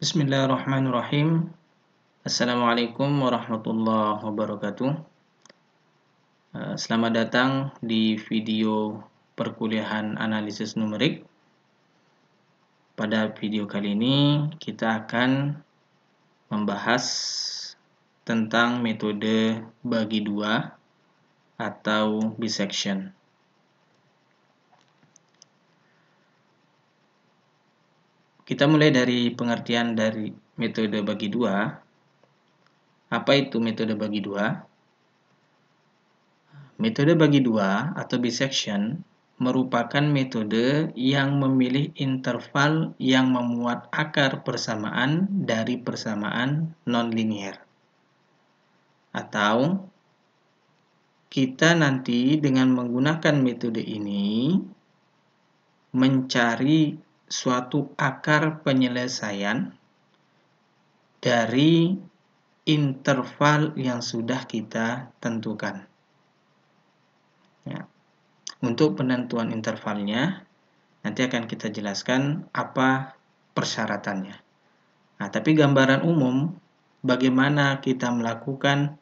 Bismillahirrahmanirrahim. Assalamualaikum warahmatullahi wabarakatuh. Selamat datang di video perkuliahan analisis numerik. Pada video kali ini kita akan membahas tentang metode bagi dua atau bisection. Kita mulai dari pengertian dari metode bagi dua. Apa itu metode bagi dua? Metode bagi dua atau bisection merupakan metode yang memilih interval yang memuat akar persamaan dari persamaan nonlinear. Atau kita nanti dengan menggunakan metode ini mencari suatu akar penyelesaian dari interval yang sudah kita tentukan. Ya. Untuk penentuan intervalnya, nanti akan kita jelaskan apa persyaratannya. Nah, tapi gambaran umum bagaimana kita melakukan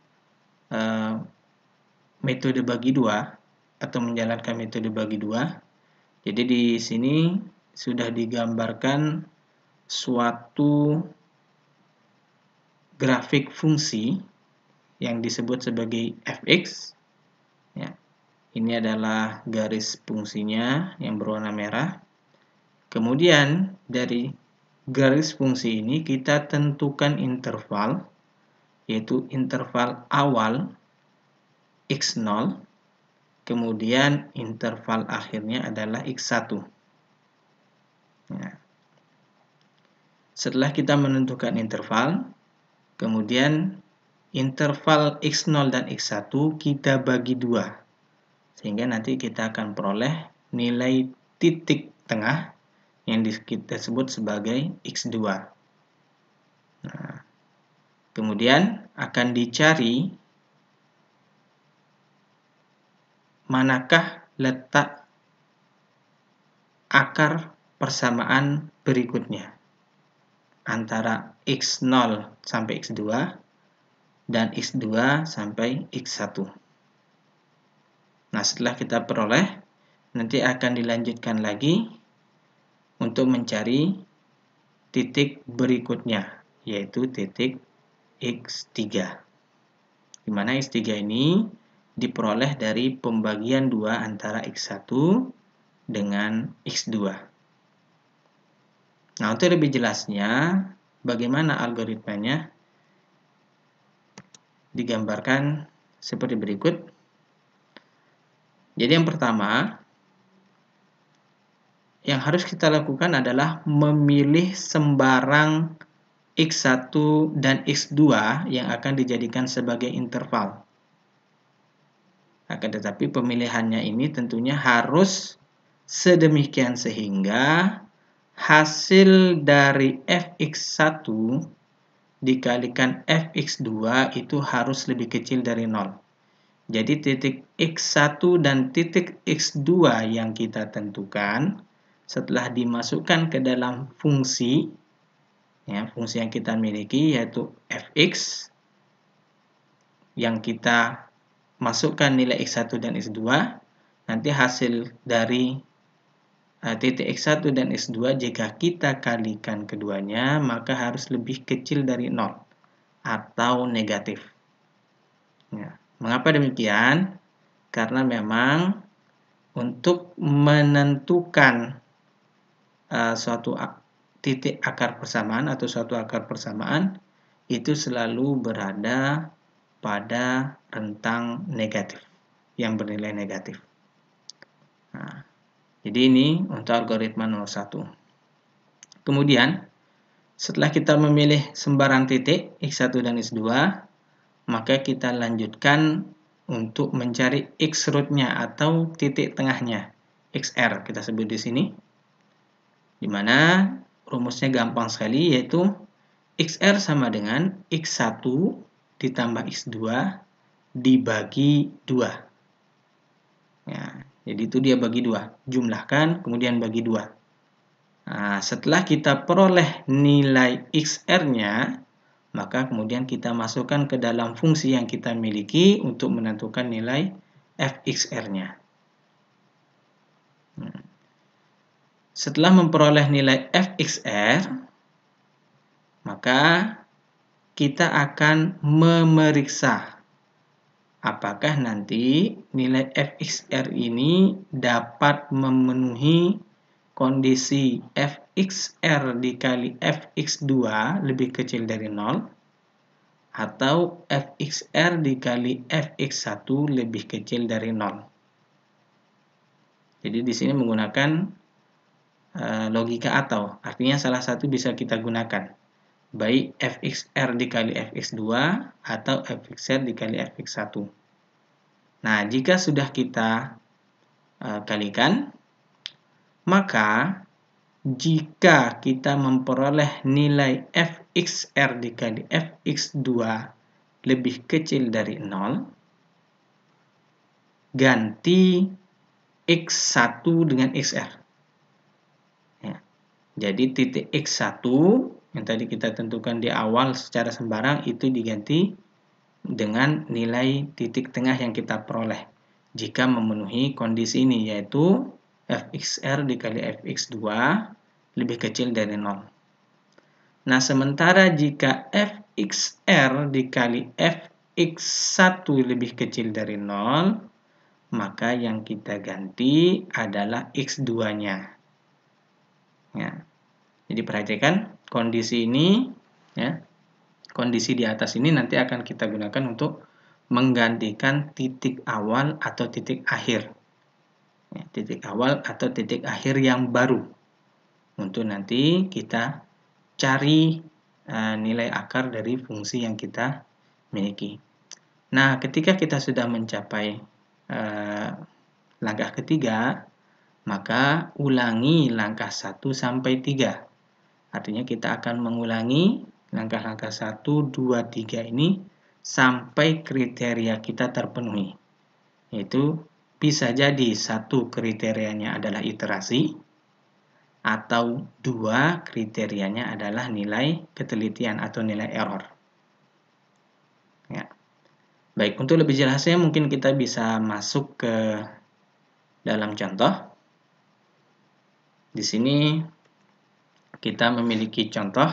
metode bagi dua atau menjalankan metode bagi dua. Jadi di sini sudah digambarkan suatu grafik fungsi yang disebut sebagai fx. Ya. Ini adalah garis fungsinya yang berwarna merah. Kemudian dari garis fungsi ini kita tentukan interval, yaitu interval awal x0, kemudian interval akhirnya adalah x1. Nah, setelah kita menentukan interval, kemudian interval x0 dan x1 kita bagi dua, sehingga nanti kita akan peroleh nilai titik tengah yang kita sebut sebagai x2. Nah, kemudian akan dicari manakah letak akar persamaan berikutnya antara x0 sampai x2 dan x2 sampai x1. Nah, setelah kita peroleh, nanti akan dilanjutkan lagi untuk mencari titik berikutnya, yaitu titik x3. Di mana x3 ini diperoleh dari pembagian 2 antara x1 dengan x2. Nah, untuk lebih jelasnya, bagaimana algoritmanya digambarkan seperti berikut. Jadi yang pertama, yang harus kita lakukan adalah memilih sembarang x1 dan x2 yang akan dijadikan sebagai interval. Akan tetapi pemilihannya ini tentunya harus sedemikian sehingga hasil dari fx1 dikalikan fx2 itu harus lebih kecil dari 0. Jadi titik x1 dan titik x2 yang kita tentukan setelah dimasukkan ke dalam fungsi, ya, fungsi yang kita miliki yaitu fx, yang kita masukkan nilai x1 dan x2, nanti hasil dari titik x1 dan x2 jika kita kalikan keduanya maka harus lebih kecil dari 0 atau negatif. Ya. Mengapa demikian? Karena memang untuk menentukan suatu titik akar persamaan atau suatu akar persamaan itu selalu berada pada rentang negatif, yang bernilai negatif. Nah, jadi ini untuk algoritma nomor 1. Kemudian, setelah kita memilih sembarang titik x1 dan x2, maka kita lanjutkan untuk mencari x-root-nya atau titik tengahnya, xr kita sebut di sini. Di mana rumusnya gampang sekali, yaitu xr sama dengan x1 ditambah x2 dibagi 2. Ya, jadi itu dia bagi 2. Jumlahkan, kemudian bagi 2. Nah, setelah kita peroleh nilai XR-nya, maka kemudian kita masukkan ke dalam fungsi yang kita miliki untuk menentukan nilai Fxr-nya. Setelah memperoleh nilai Fxr, maka kita akan memeriksa apakah nanti nilai Fxr ini dapat memenuhi kondisi Fxr dikali Fx2 lebih kecil dari 0 atau Fxr dikali Fx1 lebih kecil dari 0. Jadi di sini menggunakan logika atau, artinya salah satu bisa kita gunakan, baik Fxr dikali Fx2 atau Fxr dikali Fx1. Nah, jika sudah kita kalikan, maka jika kita memperoleh nilai Fxr dikali Fx2 lebih kecil dari 0, ganti X1 dengan XR. Ya. Jadi titik X1 yang tadi kita tentukan di awal secara sembarang itu diganti dengan nilai titik tengah yang kita peroleh jika memenuhi kondisi ini, yaitu Fxr dikali Fx2 lebih kecil dari 0. Nah, sementara jika Fxr dikali Fx1 lebih kecil dari 0, maka yang kita ganti adalah X2-nya. Ya. Jadi perhatikan kondisi ini, ya, kondisi di atas ini nanti akan kita gunakan untuk menggantikan titik awal atau titik akhir. Ya, titik awal atau titik akhir yang baru. Untuk nanti kita cari nilai akar dari fungsi yang kita miliki. Nah, ketika kita sudah mencapai langkah ketiga, maka ulangi langkah 1 sampai 3. Artinya kita akan mengulangi langkah-langkah 1, 2, 3 ini sampai kriteria kita terpenuhi. Yaitu bisa jadi 1 kriterianya adalah iterasi, atau 2 kriterianya adalah nilai ketelitian atau nilai error. Ya. Baik, untuk lebih jelasnya mungkin kita bisa masuk ke dalam contoh. Di sini kita memiliki contoh.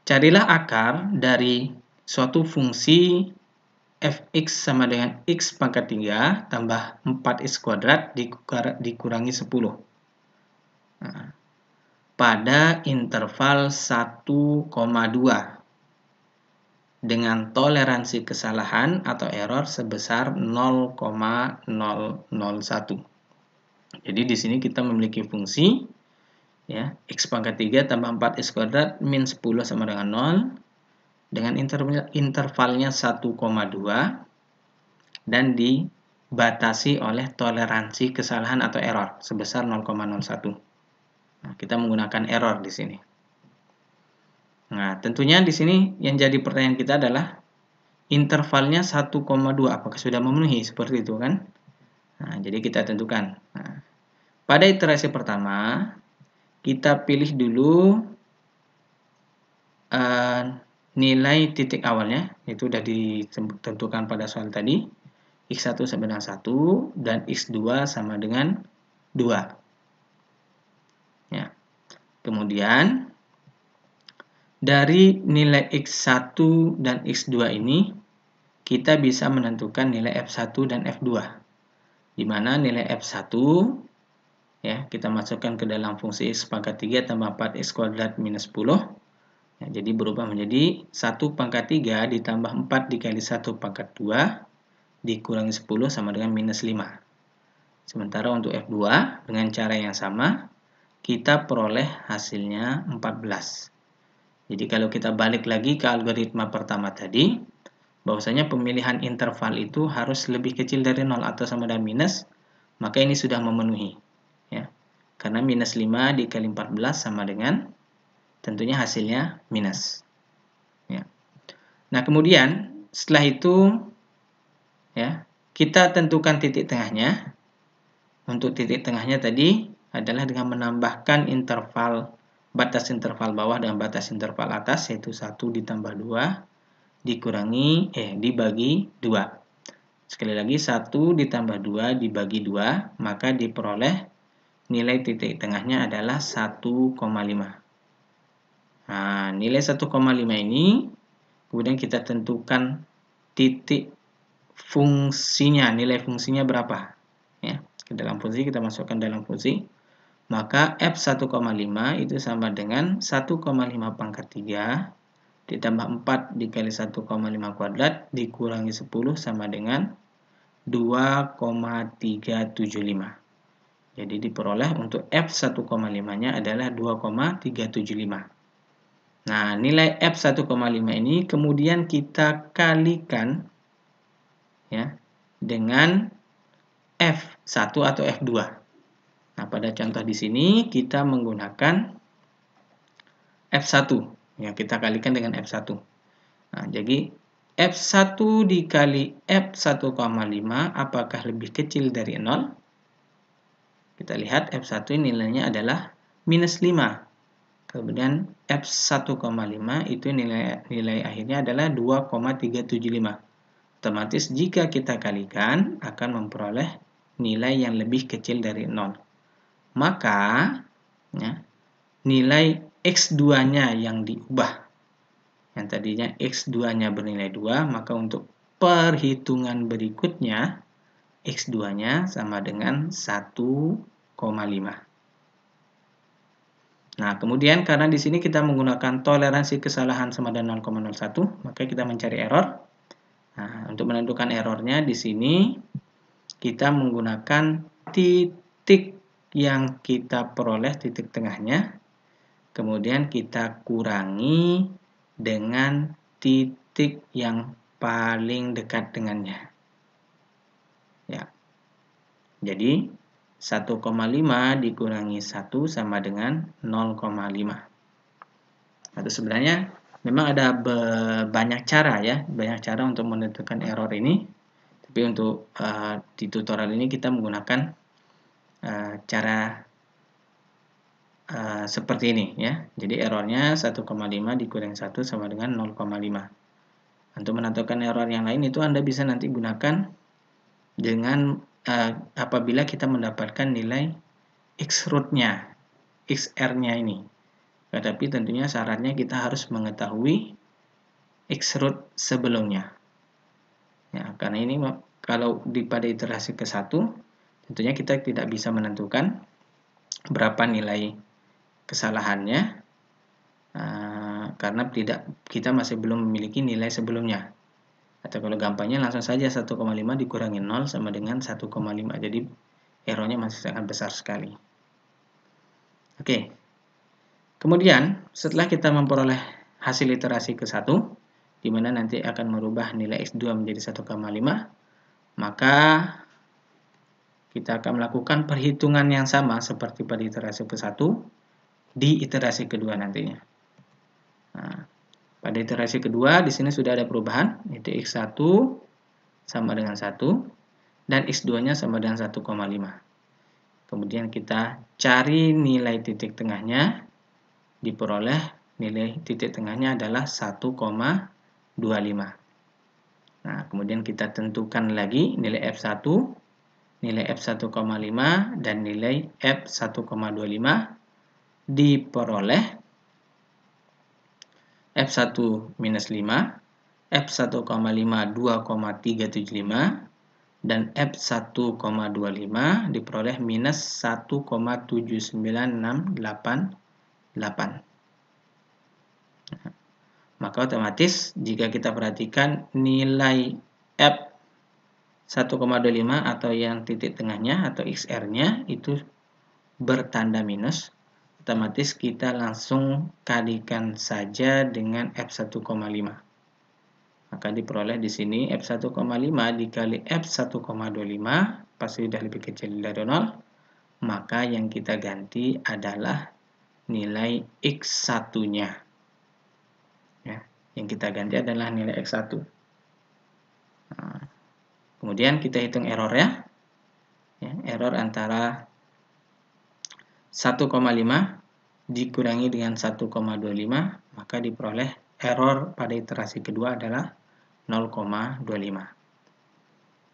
Carilah akar dari suatu fungsi fx sama dengan x pangkat 3 tambah 4x kuadrat dikurangi 10. Nah, pada interval 1,2 dengan toleransi kesalahan atau error sebesar 0,001. Jadi di sini kita memiliki fungsi, ya, x pangkat 3 tambah 4x kuadrat min 10 sama dengan 0 dengan intervalnya 1,2 dan dibatasi oleh toleransi kesalahan atau error sebesar 0,01. Nah, kita menggunakan error di sini. Nah, tentunya di sini yang jadi pertanyaan kita adalah intervalnya 1,2 apakah sudah memenuhi, seperti itu kan? Nah, jadi kita tentukan. Nah, pada iterasi pertama kita pilih dulu nilai titik awalnya, itu sudah ditentukan pada soal tadi, x1 sama dengan 1 dan x2 sama dengan 2. Ya. Kemudian dari nilai x1 dan x2 ini kita bisa menentukan nilai f1 dan f2, di mana nilai f1, ya, kita masukkan ke dalam fungsi x pangkat 3 tambah 4x kuadrat minus 10. Ya, jadi berubah menjadi 1 pangkat 3 ditambah 4 dikali 1 pangkat 2 dikurangi 10 sama dengan minus 5. Sementara untuk f2 dengan cara yang sama kita peroleh hasilnya 14. Jadi kalau kita balik lagi ke algoritma pertama tadi, bahwasanya pemilihan interval itu harus lebih kecil dari 0 atau sama dengan minus, maka ini sudah memenuhi. Ya. Karena minus 5 dikali 14 sama dengan, tentunya hasilnya minus. Ya. Nah, kemudian setelah itu, ya, kita tentukan titik tengahnya. Untuk titik tengahnya tadi adalah dengan menambahkan batas interval bawah dengan batas interval atas, yaitu 1 ditambah 2 dibagi 2. Sekali lagi, 1 ditambah 2 dibagi 2, maka diperoleh nilai titik tengahnya adalah 1,5. Nah, nilai 1,5 ini kemudian kita tentukan titik fungsinya, nilai fungsinya berapa. Ya, ke dalam fungsi kita masukkan dalam fungsi. Maka F1,5 itu sama dengan 1,5 pangkat 3 ditambah 4 dikali 1,5 kuadrat dikurangi 10 sama dengan 2,375. Jadi diperoleh untuk F1,5-nya adalah 2,375. Nah, nilai F1,5 ini kemudian kita kalikan ya dengan F1 atau F2. Nah, pada contoh di sini kita menggunakan F1. Ya, kita kalikan dengan F1. Nah, jadi F1 dikali F1,5 apakah lebih kecil dari 0? Kita lihat F1 nilainya adalah minus 5. Kemudian F1,5 itu nilai akhirnya adalah 2,375. Otomatis jika kita kalikan akan memperoleh nilai yang lebih kecil dari 0. Maka ya, nilai X2-nya yang diubah. Yang tadinya X2-nya bernilai 2, maka untuk perhitungan berikutnya X2-nya sama dengan 1,5. Nah, kemudian karena di sini kita menggunakan toleransi kesalahan sama dengan 0,01, maka kita mencari error. Nah, untuk menentukan errornya di sini kita menggunakan titik yang kita peroleh, titik tengahnya. Kemudian kita kurangi dengan titik yang paling dekat dengannya. Ya. Jadi 1,5 dikurangi 1 sama dengan 0,5. Atau sebenarnya memang ada banyak cara ya, banyak cara untuk menentukan error ini. Tapi untuk di tutorial ini kita menggunakan cara seperti ini ya. Jadi errornya 1,5 dikurangi 1 sama dengan 0,5. Untuk menentukan error yang lain itu Anda bisa nanti gunakan dengan apabila kita mendapatkan nilai X-root-nya, XR-nya ini. Tetapi tentunya syaratnya kita harus mengetahui X-root sebelumnya. Ya, karena ini kalau pada iterasi ke-1, tentunya kita tidak bisa menentukan berapa nilai kesalahannya karena kita masih belum memiliki nilai sebelumnya. Atau kalau gampangnya langsung saja 1,5 dikurangi 0 sama dengan 1,5. Jadi errornya masih sangat besar sekali. Oke. Kemudian setelah kita memperoleh hasil iterasi ke-1, di mana nanti akan merubah nilai X2 menjadi 1,5, maka kita akan melakukan perhitungan yang sama seperti pada iterasi ke-1 di iterasi kedua nantinya. Nah, pada iterasi kedua di sini sudah ada perubahan, yaitu X1 sama dengan 1 dan X2-nya sama dengan 1,5. Kemudian kita cari nilai titik tengahnya, diperoleh nilai titik tengahnya adalah 1,25. Nah, kemudian kita tentukan lagi nilai F1, nilai F1,5 dan nilai F1,25 diperoleh F1 minus 5, F1,5 2,375, dan F1,25 diperoleh minus 1,79688. Maka otomatis jika kita perhatikan nilai F1,25 atau yang titik tengahnya atau XR-nya itu bertanda minus, otomatis kita langsung kalikan saja dengan F1,5. Maka diperoleh di sini F1,5 dikali F1,25 pasti sudah lebih kecil dari 0. Maka yang kita ganti adalah nilai X1-nya. Ya, yang kita ganti adalah nilai X1. Nah, kemudian kita hitung errornya. Ya, error antara 1,5 dikurangi dengan 1,25, maka diperoleh error pada iterasi kedua adalah 0,25.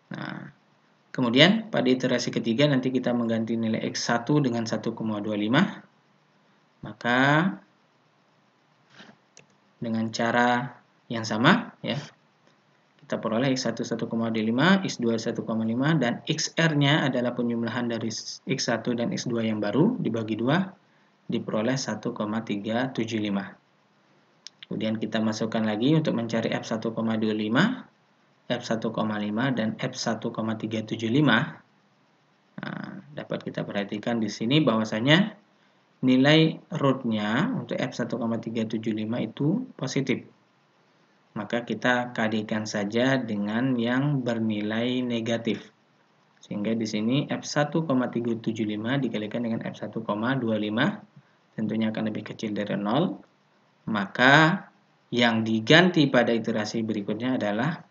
Nah, kemudian pada iterasi ketiga nanti kita mengganti nilai X1 dengan 1,25. Maka dengan cara yang sama ya, kita peroleh X1 1,25, X2 1,5, dan XR-nya adalah penjumlahan dari X1 dan X2 yang baru dibagi 2, diperoleh 1,375. Kemudian kita masukkan lagi untuk mencari F1,25, F1,5, dan F1,375. Nah, dapat kita perhatikan di sini bahwasanya nilai root-nya untuk F1,375 itu positif. Maka kita kalikan saja dengan yang bernilai negatif. Sehingga di sini F1,375 dikalikan dengan F1,25 tentunya akan lebih kecil dari 0. Maka yang diganti pada iterasi berikutnya adalah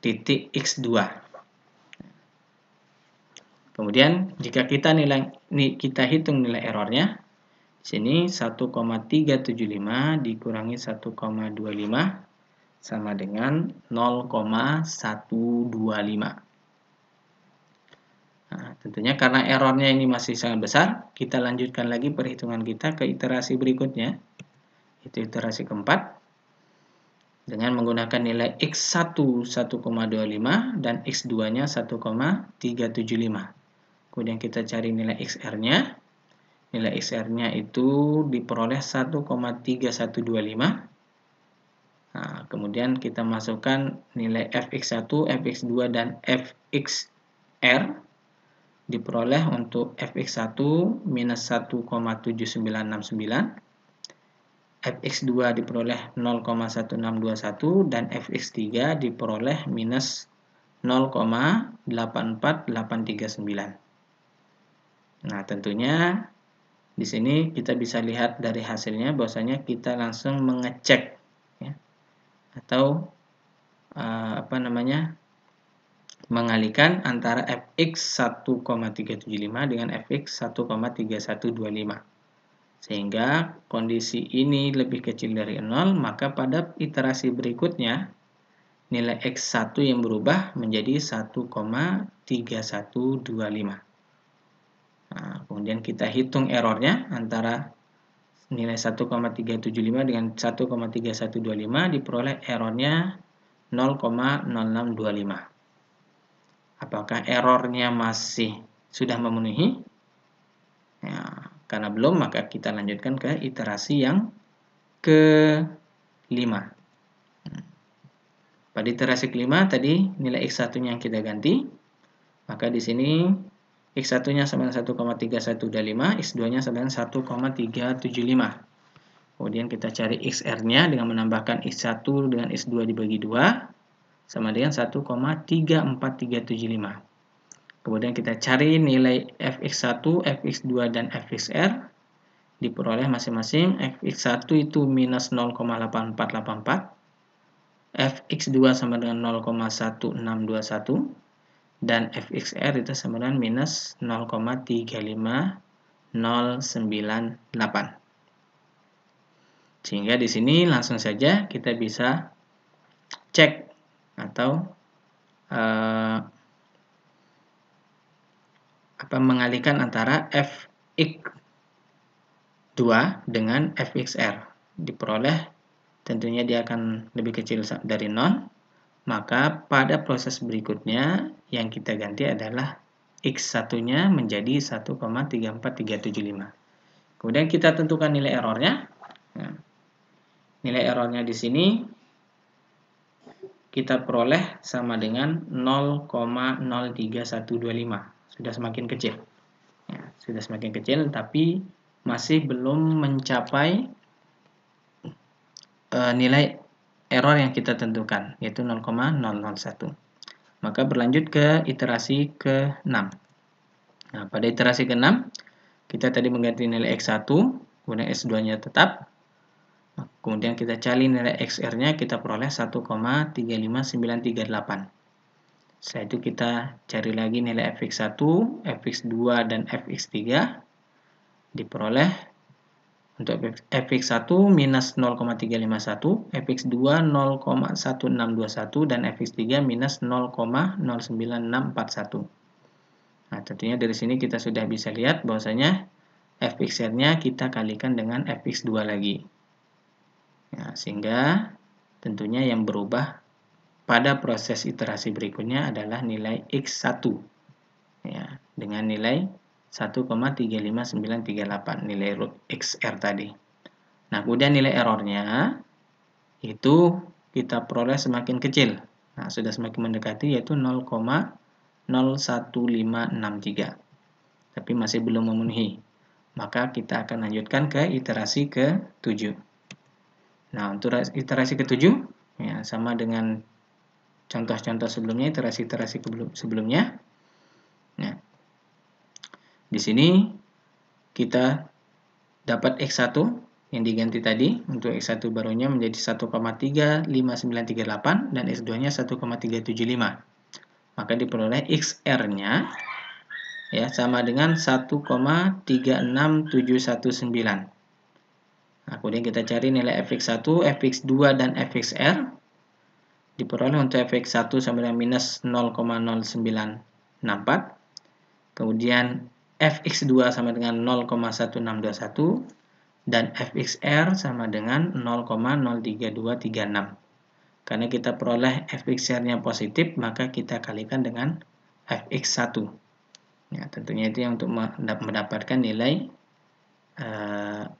titik X2. Kemudian jika kita hitung nilai errornya, di sini 1,375 dikurangi 1,25 sama dengan 0,125. Nah, tentunya karena errornya ini masih sangat besar, kita lanjutkan lagi perhitungan kita ke iterasi berikutnya, itu iterasi keempat, dengan menggunakan nilai X1 1,25 dan X2-nya 1,375. Kemudian kita cari nilai XR-nya. Nilai XR-nya itu diperoleh 1,3125. Nah, kemudian kita masukkan nilai Fx1, Fx2, dan Fxr. Diperoleh untuk Fx1 minus 1,7969. Fx2 diperoleh 0,1621 dan Fx3 diperoleh minus 0,84839. Nah, tentunya di sini kita bisa lihat dari hasilnya bahwasanya kita langsung mengecek ya, atau mengalihkan antara Fx 1,375 dengan Fx 1,3125. Sehingga kondisi ini lebih kecil dari 0, maka pada iterasi berikutnya nilai X1 yang berubah menjadi 1,3125. Nah, kemudian kita hitung errornya antara nilai 1,375 dengan 1,3125, diperoleh errornya 0,0625. Apakah errornya masih sudah memenuhi? Ya, karena belum, maka kita lanjutkan ke iterasi yang kelima. Pada iterasi kelima tadi nilai X1-nya yang kita ganti. Maka di sini X1-nya sama dengan 1,3125, X2-nya sama dengan 1,375. Kemudian kita cari XR-nya dengan menambahkan X1 dengan X2 dibagi 2 sama dengan 1,34375. Kemudian kita cari nilai Fx1, Fx2, dan Fxr. Diperoleh masing-masing Fx1 itu minus 0,8484, Fx2 sama dengan 0,1621, dan Fxr itu sama dengan minus 0,35098. Sehingga di sini langsung saja kita bisa cek atau mengalihkan antara Fx2 dengan Fxr. Diperoleh tentunya dia akan lebih kecil dari 0. Maka pada proses berikutnya yang kita ganti adalah X1-nya menjadi 1,34375. Kemudian kita tentukan nilai errornya. Nah, nilai errornya di sini kita peroleh sama dengan 0,03125. Sudah semakin kecil. Ya, sudah semakin kecil, tapi masih belum mencapai nilai error yang kita tentukan, yaitu 0,001. Maka berlanjut ke iterasi ke-6. Nah, pada iterasi ke-6, kita tadi mengganti nilai X1, kemudian X2-nya tetap. Kemudian kita cari nilai XR-nya, kita peroleh 1,35938. Setelah itu kita cari lagi nilai Fx1, Fx2, dan Fx3. diperoleh untuk fx1 minus 0,351, fx2 0,1621, dan fx3 minus 0,09641. Nah, tentunya dari sini kita sudah bisa lihat bahwasanya fx-nya kita kalikan dengan fx2 lagi. Ya, sehingga tentunya yang berubah pada proses iterasi berikutnya adalah nilai x1. Ya, dengan nilai 1,35938, nilai root XR tadi. Nah, kemudian nilai errornya itu kita peroleh semakin kecil. Nah, sudah semakin mendekati yaitu 0,01563. Tapi masih belum memenuhi. Maka kita akan lanjutkan ke iterasi ke-7. Nah, untuk iterasi ke-7 ya sama dengan contoh-contoh sebelumnya, iterasi-iterasi sebelumnya. Nah, di sini kita dapat X1 yang diganti tadi. Untuk X1 barunya menjadi 1,35938 dan X2-nya 1,375. Maka diperoleh XR-nya ya sama dengan 1,36719. Nah, kemudian kita cari nilai fx1, fx2, dan fxr. Diperoleh untuk fx1 sama dengan minus 0,0964. Kemudian fx2 sama dengan 0,1621. Dan fxr sama dengan 0,03236. Karena kita peroleh fxr-nya positif, maka kita kalikan dengan fx1. Ya, tentunya itu yang untuk mendapatkan nilai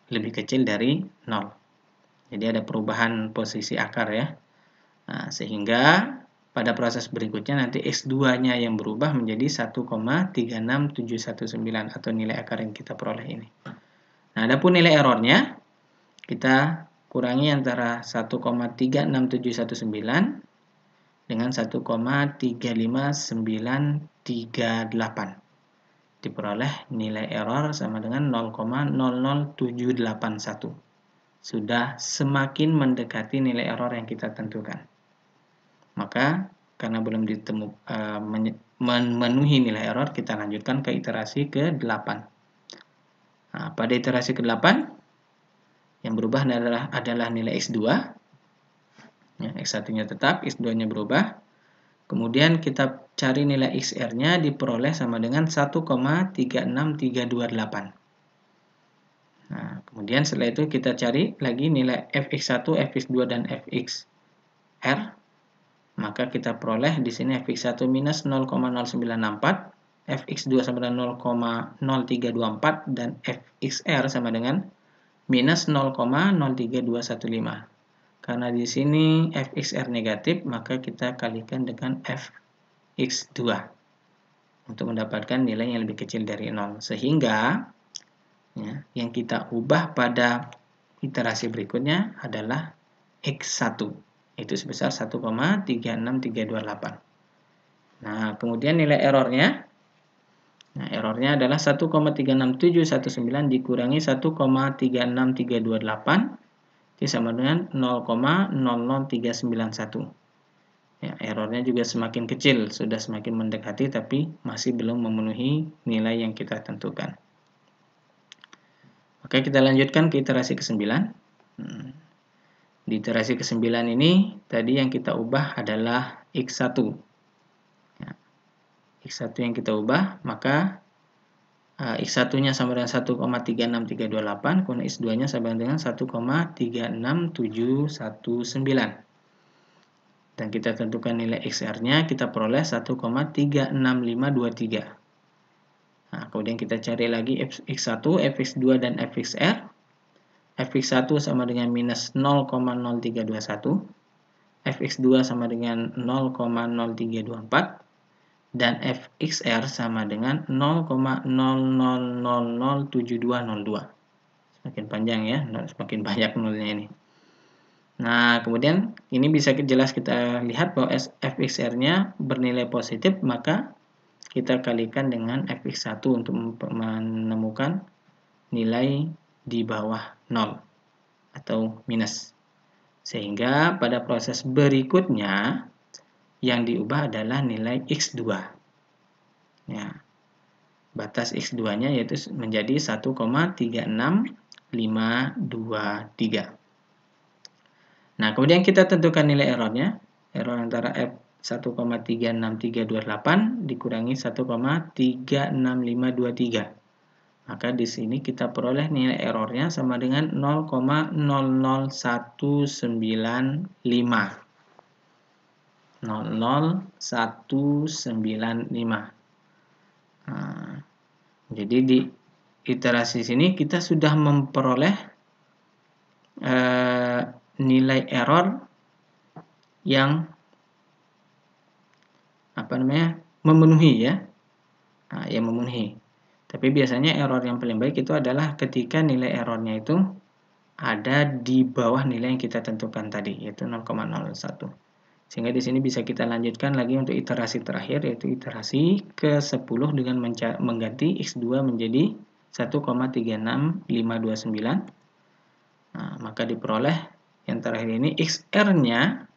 lebih kecil dari 0. Jadi ada perubahan posisi akar ya. Nah, sehingga pada proses berikutnya nanti X2-nya yang berubah menjadi 1,36719 atau nilai akar yang kita peroleh ini. Nah, adapun nilai errornya kita kurangi antara 1,36719 dengan 1,35938. Diperoleh nilai error sama dengan 0,00781. Sudah semakin mendekati nilai error yang kita tentukan. Maka karena belum memenuhi nilai error, kita lanjutkan ke iterasi ke-8. Nah, pada iterasi ke-8 yang berubah adalah nilai X2. Ya, X1-nya tetap, X2-nya berubah. Kemudian kita cari nilai XR-nya diperoleh sama dengan 1,36328. Nah, kemudian setelah itu kita cari lagi nilai fx1, fx2, dan fxr. Maka kita peroleh di sini fx1 minus 0,0964, fx2 sama dengan 0,0324, dan fxr sama dengan minus 0,03215. Karena di sini fxr negatif, maka kita kalikan dengan fx2 untuk mendapatkan nilai yang lebih kecil dari 0. Sehingga ya, yang kita ubah pada iterasi berikutnya adalah x1, itu sebesar 1,36328. Nah, kemudian nilai errornya, adalah 1,36719 dikurangi 1,36328. Itu sama dengan 0,00391. Ya, errornya juga semakin kecil, sudah semakin mendekati tapi masih belum memenuhi nilai yang kita tentukan. Oke, kita lanjutkan ke iterasi ke-9. Di iterasi ke-9 ini tadi yang kita ubah adalah X1. Ya, X1 yang kita ubah, maka X1-nya sama dengan 1,36328, kemudian X2-nya sama dengan 1,36719. Dan kita tentukan nilai XR-nya, kita peroleh 1,36523. Nah, kemudian kita cari lagi X1, Fx2, dan Fxr. Fx1 sama dengan minus 0,0321. Fx2 sama dengan 0,0324. Dan fxr sama dengan 0,00007202. Semakin panjang ya, semakin banyak nolnya ini. Nah, kemudian ini bisa jelas kita lihat bahwa fxr-nya bernilai positif, maka kita kalikan dengan fx1 untuk menemukan nilai di bawah 0 atau minus. Sehingga pada proses berikutnya yang diubah adalah nilai X2. Ya. batas X2-nya yaitu menjadi 1,36523. Nah, kemudian kita tentukan nilai errornya. Error antara F 1,36328 dikurangi 1,36523. Maka di sini kita peroleh nilai errornya sama dengan 0,00195. 00195. Nah, jadi di iterasi sini kita sudah memperoleh nilai error yang memenuhi ya. Nah, yang memenuhi. Tapi biasanya error yang paling baik itu adalah ketika nilai errornya itu ada di bawah nilai yang kita tentukan tadi, yaitu 0,01. Sehingga di sini bisa kita lanjutkan lagi untuk iterasi terakhir, yaitu iterasi ke-10 dengan mengganti X2 menjadi 1,36529. Nah, maka diperoleh yang terakhir ini XR-nya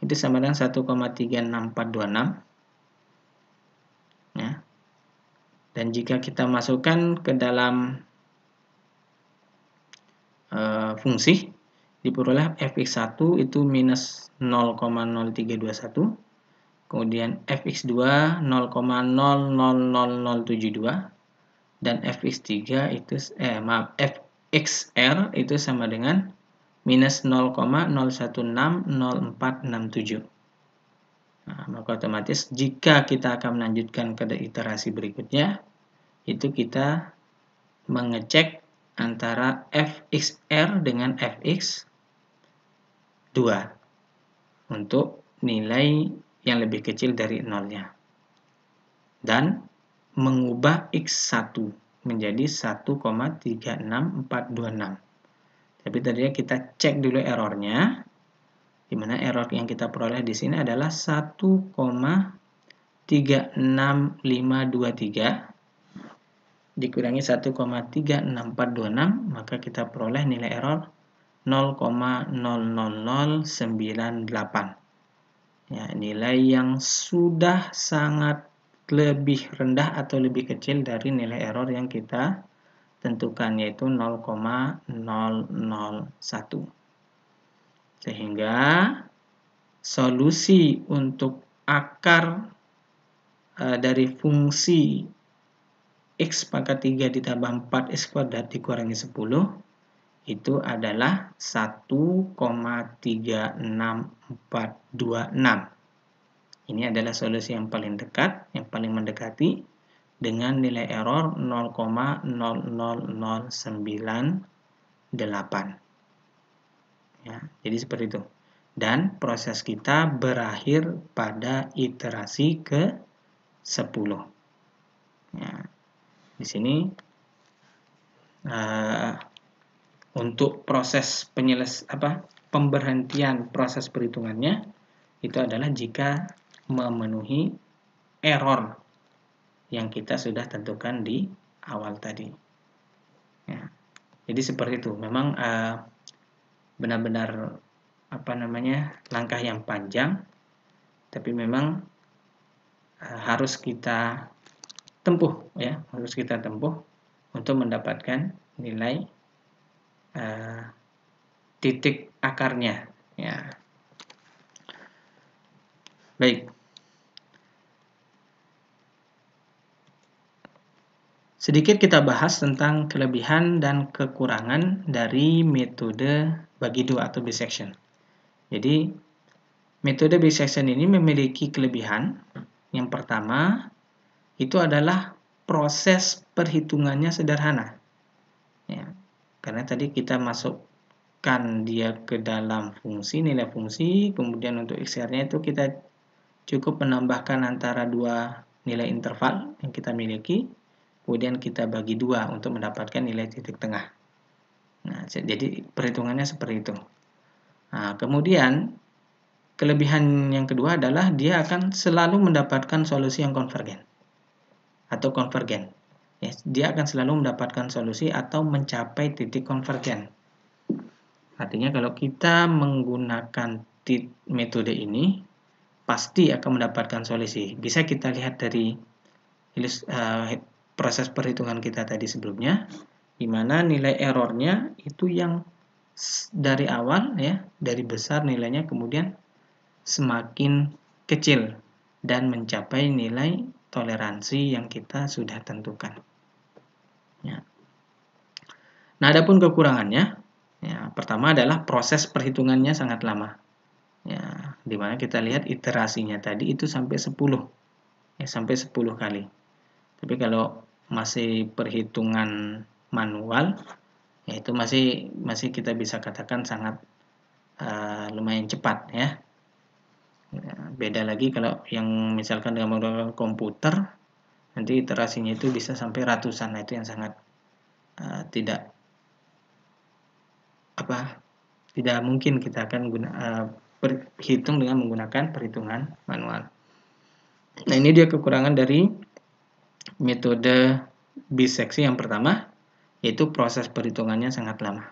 itu sama dengan 1,36426. Ya. Dan jika kita masukkan ke dalam fungsi, diperoleh fx1 itu minus 0,0321, kemudian fx2 0,000072, dan fx3 itu fxr itu sama dengan minus 0,0160467. Nah, maka otomatis jika kita akan melanjutkan ke iterasi berikutnya, itu kita mengecek antara fxr dengan fx2 untuk nilai yang lebih kecil dari nolnya. Dan mengubah x1 menjadi 1,36426. Tapi tadinya kita cek dulu errornya, di mana error yang kita peroleh di sini adalah 1,36523 dikurangi 1,36426, maka kita peroleh nilai error 0,00098. Ya, nilai yang sudah sangat lebih rendah atau lebih kecil dari nilai error yang kita tentukan, yaitu 0,001. Sehingga solusi untuk akar dari fungsi x pangkat 3 ditambah 4x kuadrat dikurangi 10 itu adalah 1,36426. Ini adalah solusi yang paling dekat, yang paling mendekati dengan nilai error 0,00098. Ya, jadi seperti itu. Dan proses kita berakhir pada iterasi ke-10. Ya, di sini untuk proses pemberhentian proses perhitungannya itu adalah jika memenuhi error yang kita sudah tentukan di awal tadi. Ya, jadi seperti itu. Memang benar-benar langkah yang panjang, tapi memang harus kita tempuh ya, untuk mendapatkan nilai titik akarnya ya. Baik. Sedikit kita bahas tentang kelebihan dan kekurangan dari metode bagi dua atau bisection. Jadi, metode bisection ini memiliki kelebihan. Yang pertama, itu adalah proses perhitungannya sederhana. Ya, karena tadi kita masukkan dia ke dalam fungsi, nilai fungsi, kemudian untuk XR-nya itu kita cukup menambahkan antara dua nilai interval yang kita miliki, kemudian kita bagi dua untuk mendapatkan nilai titik tengah. Nah, jadi perhitungannya seperti itu. Nah, kemudian kelebihan yang kedua adalah dia akan selalu mendapatkan solusi yang konvergen atau konvergen. Ya, dia akan selalu mendapatkan solusi atau mencapai titik konvergen. Artinya kalau kita menggunakan metode ini pasti akan mendapatkan solusi. Bisa kita lihat dari proses perhitungan kita tadi sebelumnya, di mana nilai errornya itu yang dari awal ya, dari besar nilainya kemudian semakin kecil dan mencapai nilai toleransi yang kita sudah tentukan. Ya. Nah, adapun kekurangannya, ya, pertama adalah proses perhitungannya sangat lama. Ya, dimana kita lihat iterasinya tadi itu sampai 10. Ya, sampai 10 kali. Tapi kalau masih perhitungan manual, ya itu masih kita bisa katakan sangat lumayan cepat ya. Beda lagi kalau yang misalkan dengan menggunakan komputer, nanti iterasinya itu bisa sampai ratusan. Nah, itu yang sangat tidak mungkin kita akan berhitung dengan menggunakan perhitungan manual. Nah, ini dia kekurangan dari metode biseksi yang pertama, yaitu proses perhitungannya sangat lama.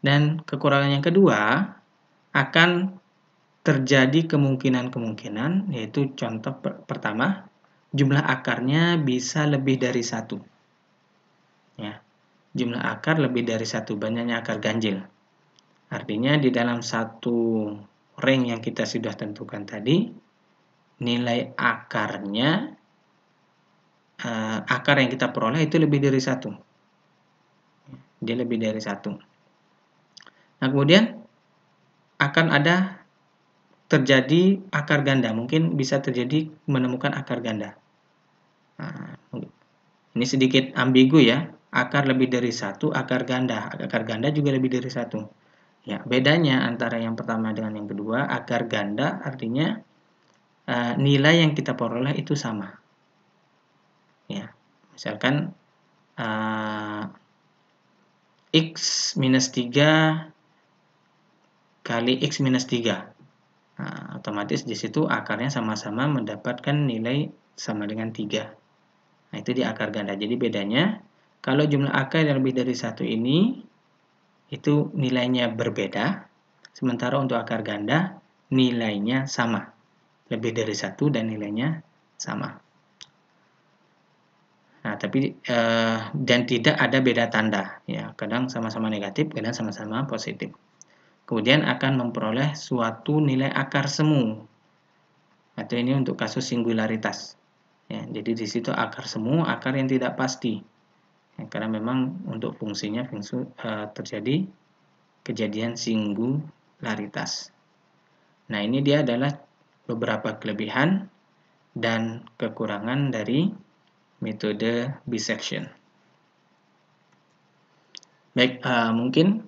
Dan kekurangan yang kedua, akan terjadi kemungkinan-kemungkinan, yaitu contoh pertama, jumlah akarnya bisa lebih dari 1. Ya, jumlah akar lebih dari 1, banyaknya akar ganjil. Artinya di dalam satu rank yang kita sudah tentukan tadi, nilai akarnya, akar yang kita peroleh itu lebih dari 1. Dia lebih dari 1. Nah, kemudian akan ada terjadi akar ganda. Mungkin bisa terjadi menemukan akar ganda. Nah, ini sedikit ambigu ya. Akar lebih dari 1, akar ganda. Akar ganda juga lebih dari 1. Ya, bedanya antara yang pertama dengan yang kedua, akar ganda artinya nilai yang kita peroleh itu sama. Ya, misalkan X minus 3 kali X minus 3. Nah, otomatis di situ akarnya sama-sama mendapatkan nilai sama dengan 3. Nah, itu di akar ganda. Jadi bedanya, kalau jumlah akar yang lebih dari 1 ini, itu nilainya berbeda. Sementara untuk akar ganda, nilainya sama. Lebih dari 1 dan nilainya sama. Nah, tapi dan tidak ada beda tanda. Ya, kadang sama-sama negatif, kadang sama-sama positif. Kemudian akan memperoleh suatu nilai akar semu. Atau ini untuk kasus singularitas. Ya, jadi di situ akar semu, akar yang tidak pasti. Ya, karena memang untuk fungsinya terjadi kejadian singularitas. Nah, ini dia adalah beberapa kelebihan dan kekurangan dari metode bisection. Baik, mungkin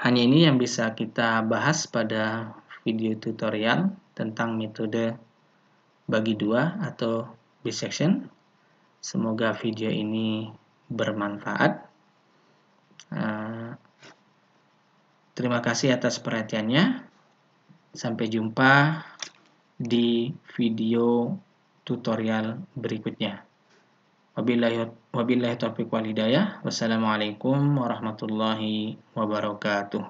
hanya ini yang bisa kita bahas pada video tutorial tentang metode bagi dua atau bisection. Semoga video ini bermanfaat. Terima kasih atas perhatiannya. Sampai jumpa di video tutorial berikutnya. Wabillahi taufiq wal hidayah. Wassalamualaikum warahmatullahi wabarakatuh.